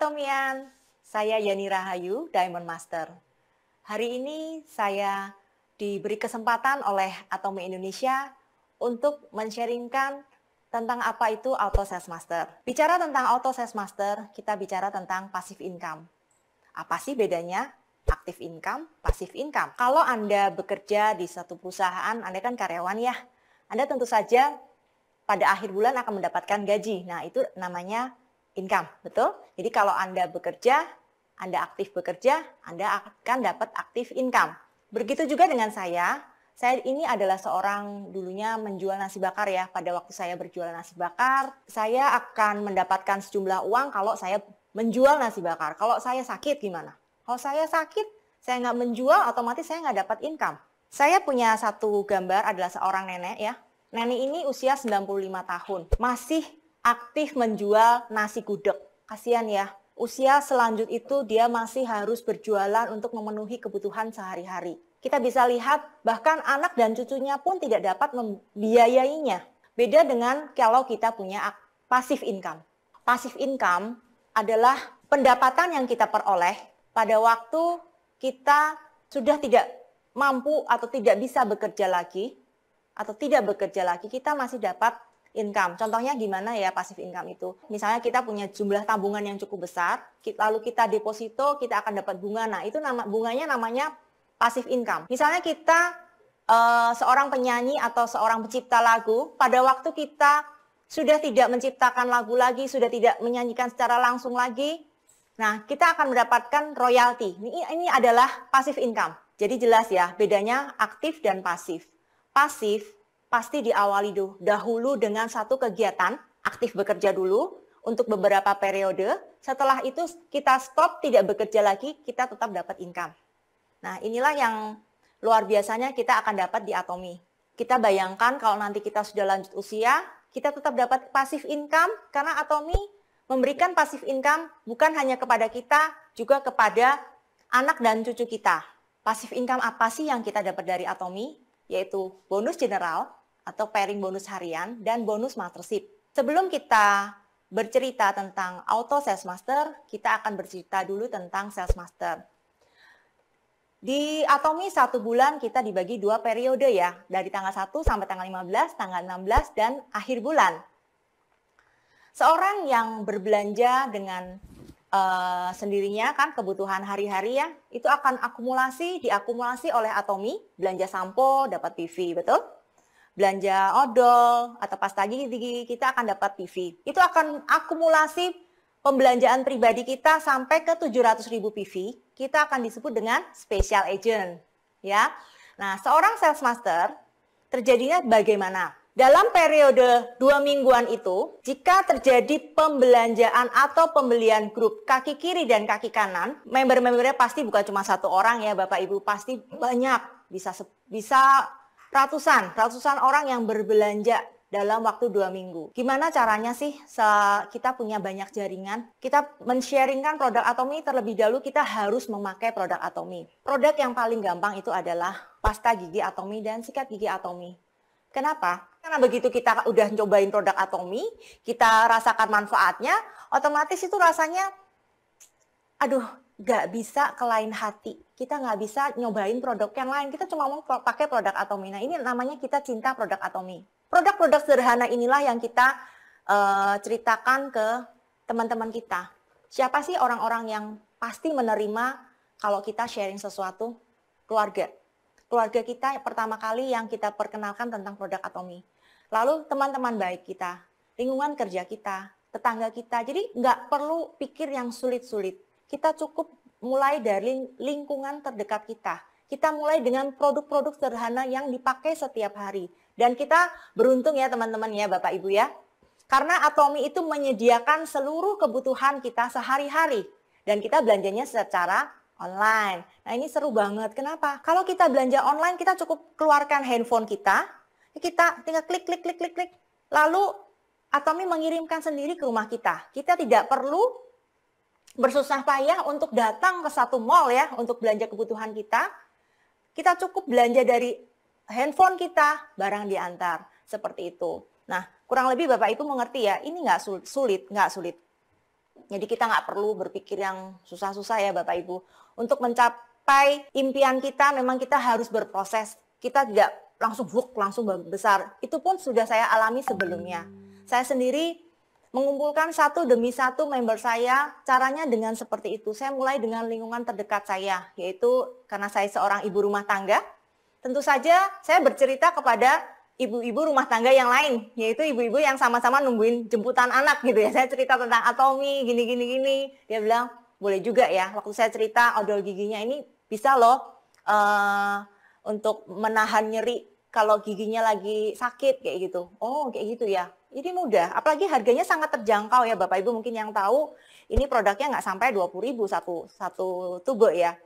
Atomian, saya Yani Rahayu, Diamond Master. Hari ini saya diberi kesempatan oleh Atomi Indonesia untuk men-sharingkan tentang apa itu Auto Sales Master. Bicara tentang Auto Sales Master, kita bicara tentang passive income. Apa sih bedanya active income, passive income? Kalau Anda bekerja di satu perusahaan, Anda kan karyawan ya, Anda tentu saja pada akhir bulan akan mendapatkan gaji. Nah, itu namanya income, betul? Jadi kalau Anda bekerja, Anda aktif bekerja, Anda akan dapat aktif income. Begitu juga dengan saya ini adalah seorang dulunya menjual nasi bakar ya. Pada waktu saya berjualan nasi bakar, saya akan mendapatkan sejumlah uang kalau saya menjual nasi bakar. Kalau saya sakit gimana? Kalau saya sakit, saya nggak menjual, otomatis saya nggak dapat income. Saya punya satu gambar adalah seorang nenek ya. Nenek ini usia 95 tahun, masih aktif menjual nasi gudeg. Kasihan ya, usia selanjut itu dia masih harus berjualan untuk memenuhi kebutuhan sehari-hari. Kita bisa lihat bahkan anak dan cucunya pun tidak dapat membiayainya. Beda dengan kalau kita punya passive income. Passive income adalah pendapatan yang kita peroleh pada waktu kita sudah tidak mampu atau tidak bisa bekerja lagi, atau tidak bekerja lagi, kita masih dapat income. Contohnya gimana ya passive income itu? Misalnya kita punya jumlah tabungan yang cukup besar, lalu kita deposito, kita akan dapat bunga. Nah, itu bunganya namanya passive income. Misalnya kita seorang penyanyi atau seorang pencipta lagu, pada waktu kita sudah tidak menciptakan lagu lagi, sudah tidak menyanyikan secara langsung lagi, nah kita akan mendapatkan royalti. Ini adalah passive income. Jadi jelas ya, bedanya aktif dan pasif. Pasif pasti diawali dahulu dengan satu kegiatan, aktif bekerja dulu untuk beberapa periode. Setelah itu kita stop, tidak bekerja lagi, kita tetap dapat income. Nah, inilah yang luar biasanya kita akan dapat di Atomi. Kita bayangkan kalau nanti kita sudah lanjut usia, kita tetap dapat passive income karena Atomi memberikan passive income bukan hanya kepada kita, juga kepada anak dan cucu kita. Passive income apa sih yang kita dapat dari Atomi? Yaitu bonus general atau pairing bonus harian dan bonus mastership. Sebelum kita bercerita tentang Auto Sales Master, kita akan bercerita dulu tentang Sales Master. Di Atomi 1 bulan kita dibagi 2 periode ya, dari tanggal 1 sampai tanggal 15, tanggal 16, dan akhir bulan. Seorang yang berbelanja dengan sendirinya kan kebutuhan hari-hari ya, itu akan diakumulasi oleh Atomi, belanja sampo dapat PV, betul? Belanja odol atau pasta gigi kita akan dapat PV. Itu akan akumulasi pembelanjaan pribadi kita sampai ke 700.000 PV, kita akan disebut dengan special agent ya. Nah, seorang sales master terjadinya bagaimana? Dalam periode 2 mingguan itu, jika terjadi pembelanjaan atau pembelian grup kaki kiri dan kaki kanan, member-membernya pasti bukan cuma satu orang ya Bapak Ibu, pasti banyak, bisa ratusan orang yang berbelanja dalam waktu 2 minggu. Gimana caranya sih kita punya banyak jaringan? Kita men-sharingkan produk Atomi terlebih dahulu, kita harus memakai produk Atomi. Produk yang paling gampang itu adalah pasta gigi Atomi dan sikat gigi Atomi. Kenapa? Karena begitu kita udah cobain produk Atomi, kita rasakan manfaatnya, otomatis itu rasanya, aduh, nggak bisa ke lain hati. Kita nggak bisa nyobain produk yang lain, kita cuma mau pakai produk Atomi. Nah, ini namanya kita cinta produk Atomi. Produk-produk sederhana inilah yang kita ceritakan ke teman-teman kita. Siapa sih orang-orang yang pasti menerima kalau kita sharing sesuatu? Keluarga. Keluarga kita pertama kali yang kita perkenalkan tentang produk Atomi. Lalu teman-teman baik kita, lingkungan kerja kita, tetangga kita. Jadi nggak perlu pikir yang sulit-sulit. Kita cukup mulai dari lingkungan terdekat kita. Kita mulai dengan produk-produk sederhana yang dipakai setiap hari. Dan kita beruntung ya teman-teman ya Bapak Ibu ya. Karena Atomi itu menyediakan seluruh kebutuhan kita sehari-hari. Dan kita belanjanya secara online. Nah, ini seru banget. Kenapa? Kalau kita belanja online, kita cukup keluarkan handphone kita tinggal klik. Lalu Atomi mengirimkan sendiri ke rumah kita. Kita tidak perlu bersusah payah untuk datang ke satu mall ya untuk belanja kebutuhan kita. Kita cukup belanja dari handphone kita, barang diantar. Seperti itu. Nah, kurang lebih Bapak Ibu mengerti ya, ini nggak sulit. Jadi kita nggak perlu berpikir yang susah-susah ya Bapak Ibu. Untuk mencapai impian kita memang kita harus berproses. Kita tidak langsung besar. Itu pun sudah saya alami sebelumnya. Saya sendiri mengumpulkan satu demi satu member saya, caranya dengan seperti itu. Saya mulai dengan lingkungan terdekat saya, yaitu karena saya seorang ibu rumah tangga. Tentu saja saya bercerita kepada ibu-ibu rumah tangga yang lain, yaitu ibu-ibu yang sama-sama nungguin jemputan anak gitu ya. Saya cerita tentang Atomy, gini. Dia bilang, boleh juga ya, waktu saya cerita odol giginya ini bisa loh untuk menahan nyeri kalau giginya lagi sakit kayak gitu. Oh kayak gitu ya, ini mudah. Apalagi harganya sangat terjangkau ya Bapak Ibu mungkin yang tahu, ini produknya nggak sampai 20.000 satu tube ya.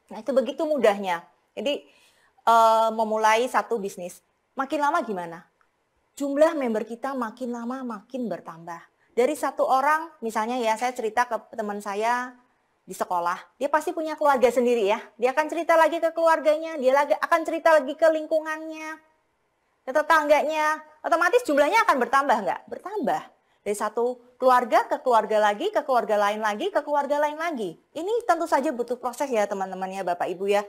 Nah itu begitu mudahnya. Jadi memulai satu bisnis. Makin lama gimana? Jumlah member kita makin lama makin bertambah. Dari satu orang, misalnya ya saya cerita ke teman saya di sekolah, dia pasti punya keluarga sendiri ya. Dia akan cerita lagi ke keluarganya, dia akan cerita lagi ke lingkungannya, ke tetangganya. Otomatis jumlahnya akan bertambah nggak? Bertambah. Dari satu keluarga ke keluarga lagi, ke keluarga lain lagi, ke keluarga lain lagi. Ini tentu saja butuh proses ya teman-teman ya Bapak Ibu ya.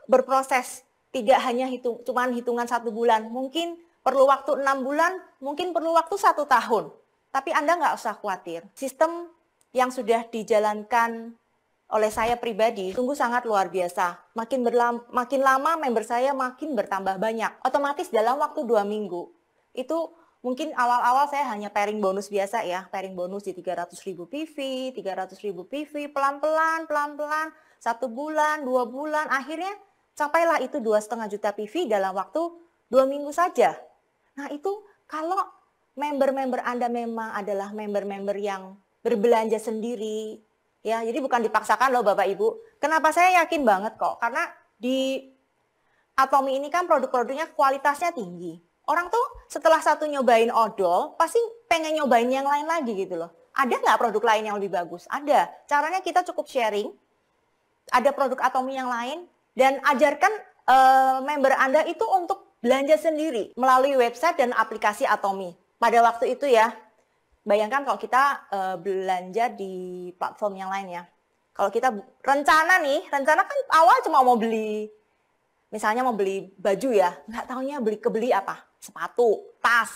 Berproses. Tidak hanya cuman hitungan 1 bulan, mungkin perlu waktu 6 bulan, mungkin perlu waktu 1 tahun. Tapi Anda nggak usah khawatir. Sistem yang sudah dijalankan oleh saya pribadi sungguh sangat luar biasa. Makin lama member saya makin bertambah banyak. Otomatis dalam waktu 2 minggu. Itu mungkin awal-awal saya hanya pairing bonus biasa ya. Pairing bonus di 300.000 PV, 300.000 PV, pelan-pelan, 1 bulan, 2 bulan, akhirnya capailah itu 2,5 juta PV dalam waktu 2 minggu saja. Nah itu kalau member-member Anda memang adalah member-member yang berbelanja sendiri, ya jadi bukan dipaksakan loh Bapak Ibu. Kenapa saya yakin banget kok? Karena di Atomy ini kan produk-produknya kualitasnya tinggi. Orang tuh setelah satu nyobain odol, pasti pengen nyobain yang lain lagi gitu loh. Ada nggak produk lain yang lebih bagus? Ada. Caranya kita cukup sharing. Ada produk Atomy yang lain. Dan ajarkan member Anda itu untuk belanja sendiri melalui website dan aplikasi Atomy. Pada waktu itu ya, bayangkan kalau kita belanja di platform yang lain ya. Kalau kita rencana kan awal cuma mau beli, misalnya mau beli baju ya, nggak taunya kebeli apa? Sepatu, tas,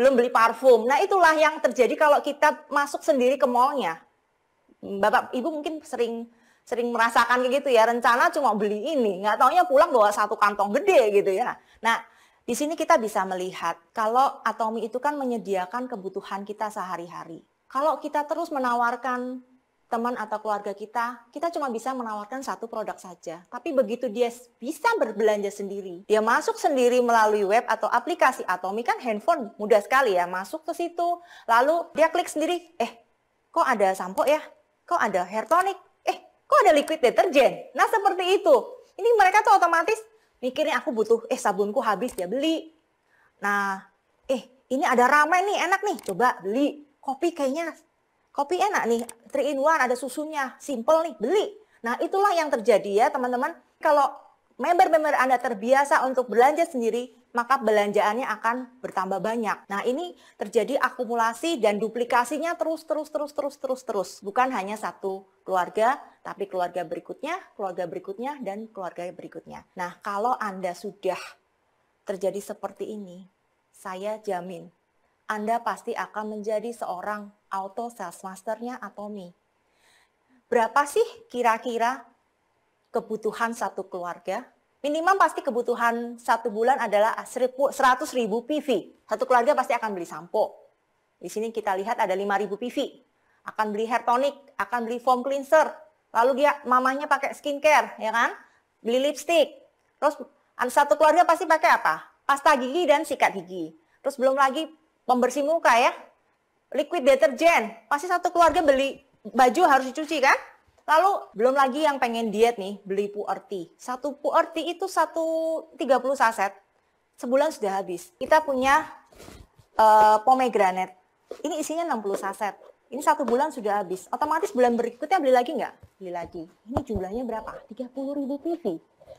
belum beli parfum. Nah itulah yang terjadi kalau kita masuk sendiri ke mallnya. Bapak Ibu mungkin sering merasakan kayak gitu ya, rencana cuma beli ini, nggak taunya pulang bawa 1 kantong gede gitu ya. Nah, di sini kita bisa melihat kalau Atomy itu kan menyediakan kebutuhan kita sehari-hari. Kalau kita terus menawarkan teman atau keluarga kita cuma bisa menawarkan 1 produk saja. Tapi begitu dia bisa berbelanja sendiri, dia masuk sendiri melalui web atau aplikasi Atomy, kan handphone mudah sekali ya, masuk ke situ, lalu dia klik sendiri, kok ada sampo ya? Kok ada hair tonic? Kok ada liquid deterjen? Nah seperti itu. Ini mereka tuh otomatis mikirnya aku butuh, sabunku habis ya beli. Nah, ini ada ramen nih enak nih, coba beli. Kopi enak nih, 3 in 1 ada susunya, simple nih, beli. Nah itulah yang terjadi ya teman-teman. Kalau member-member Anda terbiasa untuk belanja sendiri, maka belanjaannya akan bertambah banyak. Nah ini terjadi akumulasi dan duplikasinya terus. Bukan hanya 1 keluarga, tapi keluarga berikutnya, dan keluarga berikutnya. Nah kalau Anda sudah terjadi seperti ini, saya jamin Anda pasti akan menjadi seorang auto sales masternya Atomy. Berapa sih kira-kira kebutuhan 1 keluarga? Minimum pasti kebutuhan 1 bulan adalah 100.000 PV. 1 keluarga pasti akan beli sampo. Di sini kita lihat ada 5.000 PV. Akan beli hair tonic, akan beli foam cleanser. Lalu mamanya pakai skincare, ya kan? Beli lipstick. Terus 1 keluarga pasti pakai apa? Pasta gigi dan sikat gigi. Terus belum lagi pembersih muka ya. Liquid deterjen. Pasti 1 keluarga beli baju harus dicuci kan? Lalu belum lagi yang pengen diet nih, beli Puerti. 1 Puerti itu 30 saset. Sebulan sudah habis. Kita punya pomegranate. Ini isinya 60 saset. Ini 1 bulan sudah habis. Otomatis bulan berikutnya beli lagi nggak? Beli lagi. Ini jumlahnya berapa? 30.000 PV.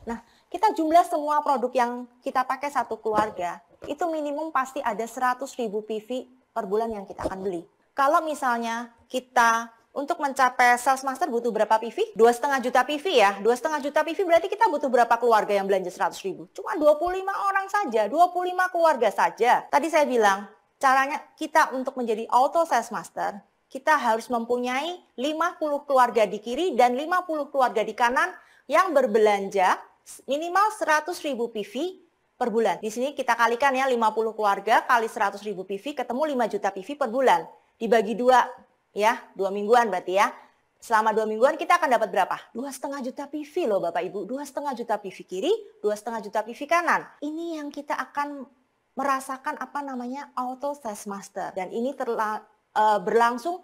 Nah, kita jumlah semua produk yang kita pakai 1 keluarga, itu minimum pasti ada 100.000 PV per bulan yang kita akan beli. Kalau misalnya kita untuk mencapai sales master butuh berapa PV? 2,5 juta PV ya. 2,5 juta PV berarti kita butuh berapa keluarga yang belanja 100 ribu? Cuma 25 orang saja, 25 keluarga saja. Tadi saya bilang, caranya kita untuk menjadi auto sales master, kita harus mempunyai 50 keluarga di kiri dan 50 keluarga di kanan yang berbelanja minimal 100 ribu PV per bulan. Di sini kita kalikan ya 50 keluarga kali 100 ribu PV ketemu 5 juta PV per bulan. Dibagi 2 ya, 2 mingguan berarti ya. Selama 2 mingguan kita akan dapat berapa? 2,5 juta PV loh Bapak Ibu. 2,5 juta PV kiri, 2,5 juta PV kanan. Ini yang kita akan merasakan apa namanya auto sales master. Dan ini berlangsung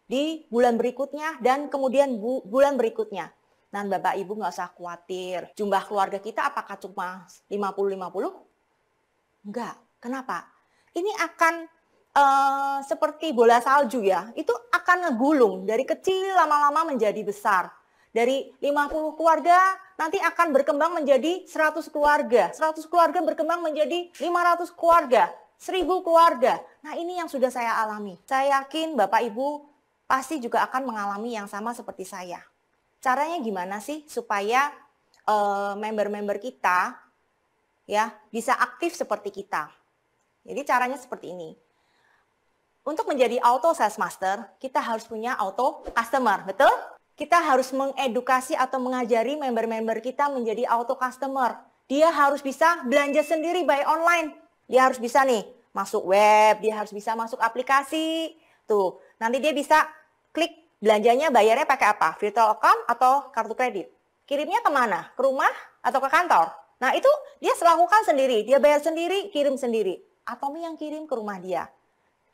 di bulan berikutnya dan kemudian bulan berikutnya. Nah Bapak Ibu nggak usah khawatir. Jumlah keluarga kita apakah cuma 50-50? Enggak. Kenapa? Ini akan seperti bola salju ya. Itu akan ngegulung dari kecil lama-lama menjadi besar. Dari 50 keluarga nanti akan berkembang menjadi 100 keluarga. 100 keluarga berkembang menjadi 500 keluarga. 1.000 keluarga. Nah ini yang sudah saya alami. Saya yakin Bapak Ibu pasti juga akan mengalami yang sama seperti saya. Caranya gimana sih supaya member-member kita ya bisa aktif seperti kita? Jadi caranya seperti ini. Untuk menjadi auto sales master, kita harus punya auto customer, betul? Kita harus mengedukasi atau mengajari member-member kita menjadi auto customer. Dia harus bisa belanja sendiri by online. Dia harus bisa nih masuk web, dia harus bisa masuk aplikasi. Tuh, nanti dia bisa klik belanjanya, bayarnya pakai apa? Virtual account atau kartu kredit? Kirimnya kemana? Ke rumah atau ke kantor? Nah itu dia lakukan sendiri, dia bayar sendiri, kirim sendiri. Atomi yang kirim ke rumah dia.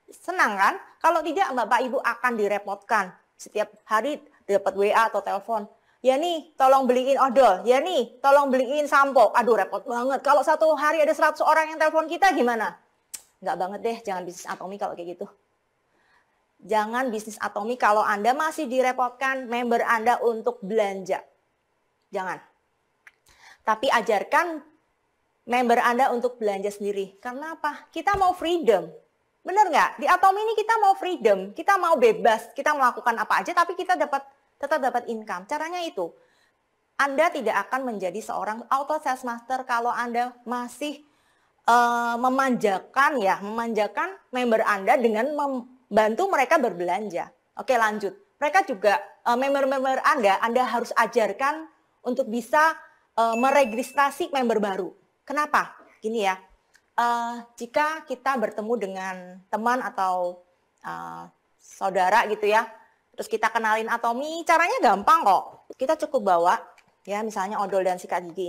Senang kan? Kalau tidak Bapak Ibu akan direpotkan. Setiap hari dapat WA atau telepon. Ya nih, tolong beliin odol. Ya nih, tolong beliin sampo. Aduh, repot banget. Kalau satu hari ada 100 orang yang telepon kita gimana? Nggak banget deh, jangan bisnis Atomi kalau kayak gitu. Jangan bisnis Atomi kalau Anda masih direpotkan member Anda untuk belanja. Jangan. Tapi ajarkan member Anda untuk belanja sendiri. Karena apa? Kita mau freedom. Benar nggak? Di Atomi ini kita mau freedom, kita mau bebas, kita melakukan apa aja, tapi kita tetap dapat income. Caranya itu, Anda tidak akan menjadi seorang auto sales master kalau Anda masih memanjakan member Anda dengan membantu mereka berbelanja. Oke, lanjut. Mereka juga member-member Anda harus ajarkan untuk bisa meregistrasi member baru. Kenapa? Gini ya. Jika kita bertemu dengan teman atau saudara gitu ya, terus kita kenalin Atomi, caranya gampang kok. Kita cukup bawa, ya misalnya odol dan sikat gigi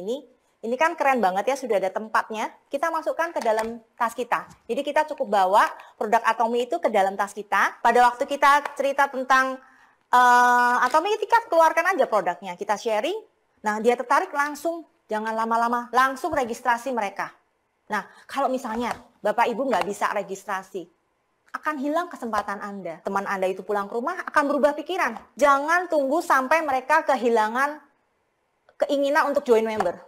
ini kan keren banget ya, sudah ada tempatnya. Kita masukkan ke dalam tas kita. Jadi kita cukup bawa produk Atomi itu ke dalam tas kita. Pada waktu kita cerita tentang Atomi, kita keluarkan aja produknya, kita sharing. Nah dia tertarik langsung, jangan lama-lama, langsung registrasi mereka. Nah, kalau misalnya Bapak Ibu nggak bisa registrasi, akan hilang kesempatan Anda. Teman Anda itu pulang ke rumah akan berubah pikiran. Jangan tunggu sampai mereka kehilangan keinginan untuk join member.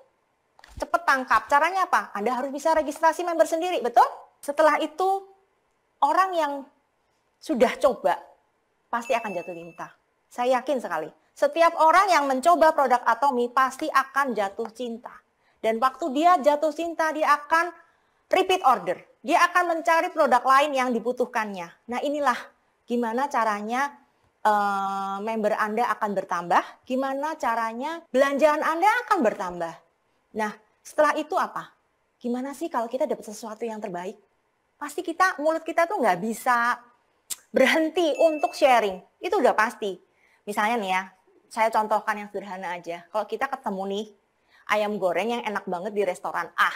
Cepet tangkap. Caranya apa? Anda harus bisa registrasi member sendiri, betul? Setelah itu, orang yang sudah coba pasti akan jatuh cinta. Saya yakin sekali. Setiap orang yang mencoba produk Atomi pasti akan jatuh cinta. Dan waktu dia jatuh cinta, dia akan repeat order. Dia akan mencari produk lain yang dibutuhkannya. Nah inilah gimana caranya member Anda akan bertambah, gimana caranya belanjaan Anda akan bertambah. Nah setelah itu apa? Gimana sih kalau kita dapat sesuatu yang terbaik? Pasti mulut kita tuh nggak bisa berhenti untuk sharing. Itu udah pasti. Misalnya nih ya, saya contohkan yang sederhana aja. Kalau kita ketemu nih, ayam goreng yang enak banget di restoran A.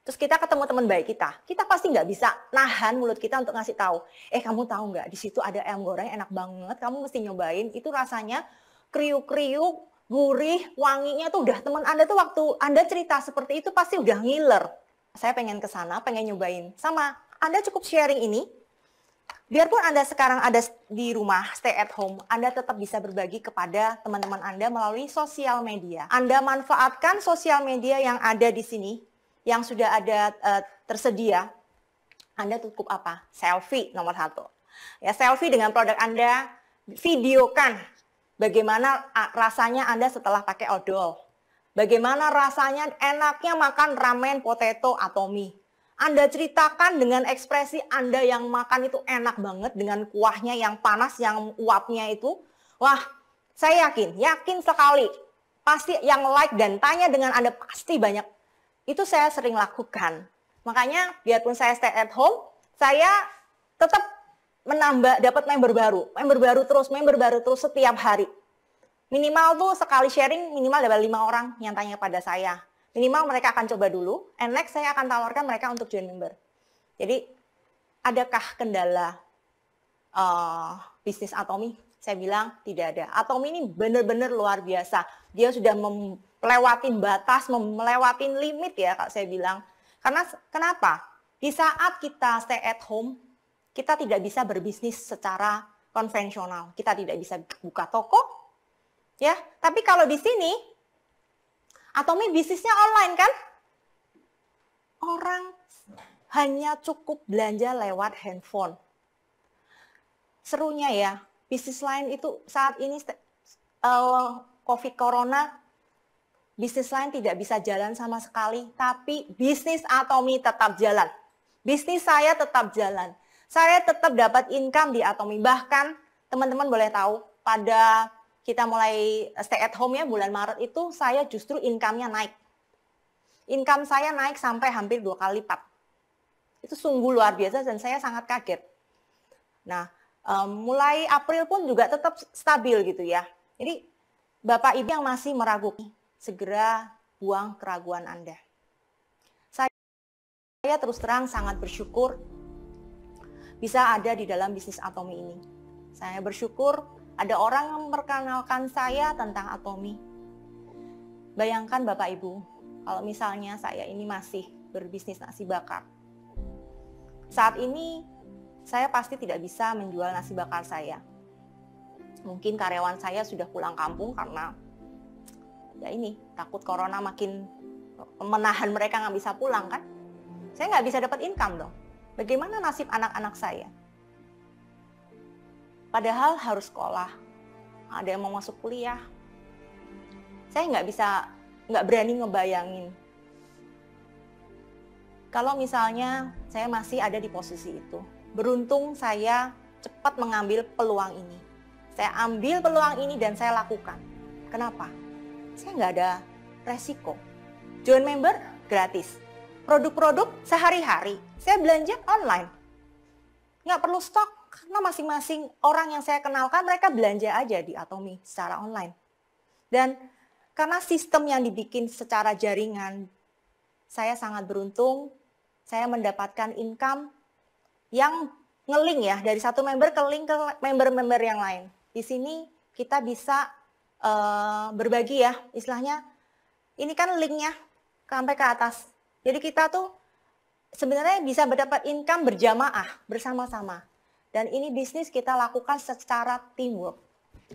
Terus kita ketemu teman baik kita pasti nggak bisa nahan mulut kita untuk ngasih tahu. Kamu tahu nggak, di situ ada ayam goreng enak banget, kamu mesti nyobain. Itu rasanya kriuk-kriuk, gurih, wanginya tuh udah teman Anda tuh waktu Anda cerita seperti itu pasti udah ngiler. Saya pengen ke sana, pengen nyobain. Sama, Anda cukup sharing ini. Biarpun Anda sekarang ada di rumah, stay at home, Anda tetap bisa berbagi kepada teman-teman Anda melalui sosial media. Anda manfaatkan sosial media yang ada di sini, yang sudah ada tersedia. Anda cukup apa? Selfie nomor 1. Ya, selfie dengan produk Anda, videokan bagaimana rasanya Anda setelah pakai odol. Bagaimana rasanya enaknya makan ramen, potato, atau mie. Anda ceritakan dengan ekspresi Anda yang makan itu enak banget dengan kuahnya yang panas, yang uapnya itu. Wah, saya yakin sekali. Pasti yang like dan tanya dengan Anda pasti banyak. Itu saya sering lakukan. Makanya biarpun saya stay at home, saya tetap dapat member baru terus setiap hari. Minimal tuh sekali sharing minimal dapat 5 orang yang tanya pada saya. Minimal mereka akan coba dulu, and next saya akan tawarkan mereka untuk join member. Jadi, adakah kendala bisnis Atomy? Saya bilang tidak ada. Atomy ini benar-benar luar biasa. Dia sudah melewati batas, melewati limit ya, Kak, saya bilang. Karena kenapa? Di saat kita stay at home, kita tidak bisa berbisnis secara konvensional. Kita tidak bisa buka toko, ya. Tapi kalau di sini, Atomy bisnisnya online kan? Orang hanya cukup belanja lewat handphone. Serunya ya, bisnis lain itu saat ini COVID Corona, bisnis lain tidak bisa jalan sama sekali, tapi bisnis Atomy tetap jalan. Bisnis saya tetap jalan. Saya tetap dapat income di Atomy. Bahkan teman-teman boleh tahu, pada kita mulai stay at home ya, bulan Maret itu saya justru income-nya naik. Income saya naik sampai hampir 2 kali lipat. Itu sungguh luar biasa dan saya sangat kaget. Nah, mulai April pun juga tetap stabil gitu ya. Jadi, Bapak Ibu yang masih meragukan, segera buang keraguan Anda. Saya terus terang sangat bersyukur bisa ada di dalam bisnis Atomy ini. Saya bersyukur ada orang yang memperkenalkan saya tentang Atomy. Bayangkan Bapak Ibu, kalau misalnya saya ini masih berbisnis nasi bakar. Saat ini, saya pasti tidak bisa menjual nasi bakar saya. Mungkin karyawan saya sudah pulang kampung karena ya ini, takut corona makin menahan mereka nggak bisa pulang kan. Saya nggak bisa dapat income dong. Bagaimana nasib anak-anak saya? Padahal harus sekolah, ada yang mau masuk kuliah. Saya nggak berani ngebayangin. Kalau misalnya saya masih ada di posisi itu, beruntung saya cepat mengambil peluang ini. Saya ambil peluang ini dan saya lakukan. Kenapa? Saya nggak ada resiko. Join member gratis. Produk-produk sehari-hari, saya belanja online. Nggak perlu stok. Karena masing-masing orang yang saya kenalkan, mereka belanja aja di Atomy secara online. Dan karena sistem yang dibikin secara jaringan, saya sangat beruntung, saya mendapatkan income yang nge-link ya, dari satu member ke link ke member-member yang lain. Di sini kita bisa berbagi ya, istilahnya, ini kan linknya sampai ke atas. Jadi kita tuh sebenarnya bisa mendapat income berjamaah, bersama-sama. Dan ini bisnis kita lakukan secara teamwork.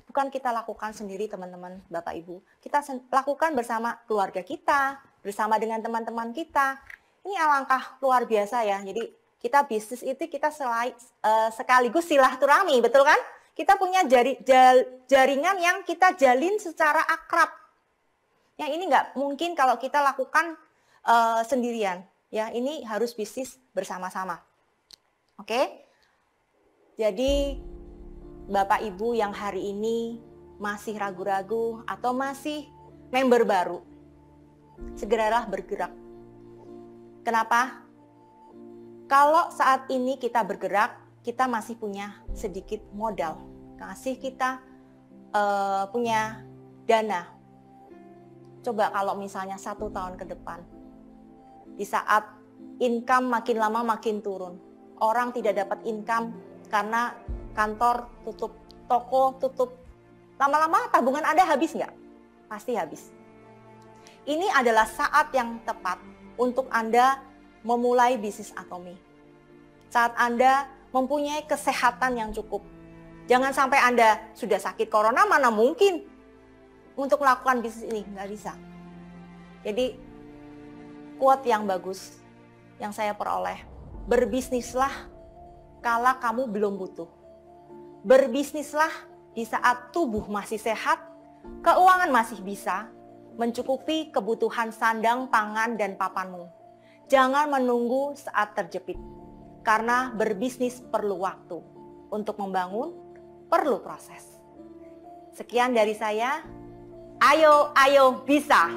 Bukan kita lakukan sendiri teman-teman, Bapak Ibu. Kita lakukan bersama keluarga kita, bersama dengan teman-teman kita. Ini alangkah luar biasa ya. Jadi kita bisnis itu kita sekaligus silaturahmi, betul kan? Kita punya jaringan yang kita jalin secara akrab. Yang ini nggak mungkin kalau kita lakukan sendirian. Ya, ini harus bisnis bersama-sama. Oke? Jadi, Bapak Ibu yang hari ini masih ragu-ragu atau masih member baru, segeralah bergerak. Kenapa? Kalau saat ini kita bergerak, kita masih punya sedikit modal. Masih kita punya dana. Coba kalau misalnya 1 tahun ke depan, di saat income makin lama makin turun, orang tidak dapat income karena kantor tutup, toko tutup. Lama-lama tabungan Anda habis nggak? Pasti habis. Ini adalah saat yang tepat untuk Anda memulai bisnis Atomy. Saat Anda mempunyai kesehatan yang cukup. Jangan sampai Anda sudah sakit corona, mana mungkin untuk melakukan bisnis ini. Nggak bisa. Jadi, quote yang bagus yang saya peroleh, berbisnislah kala kamu belum butuh. Berbisnislah di saat tubuh masih sehat, keuangan masih bisa mencukupi kebutuhan sandang, pangan, dan papanmu. Jangan menunggu saat terjepit, karena berbisnis perlu waktu. Untuk membangun, perlu proses. Sekian dari saya. Ayo, ayo, bisa!